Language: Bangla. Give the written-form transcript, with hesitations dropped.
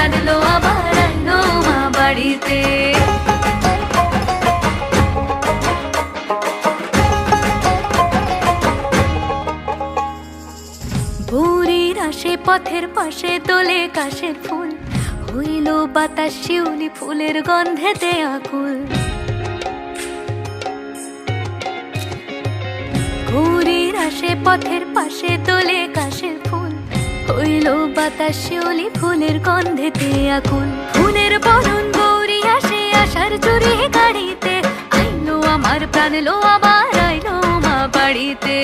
প্রাণ লো আবার আইলো মা বাড়িতে। ভোরের আসে পথের পাশে তোলে কাশের ফুল, হইল বাতাস শিউলি ফুলের গন্ধেতে আকুল। ভোরের আসে পথের পাশে তোলে কাশের ফুল, হইল বাতাস শিউলি ফুলের গন্ধেতে আকুল। ফুলের বরণ গৌরী আসে আশার চুরি গাড়িতে, আইলো আমার প্রাণ লো আবার আইলো মা বাড়িতে।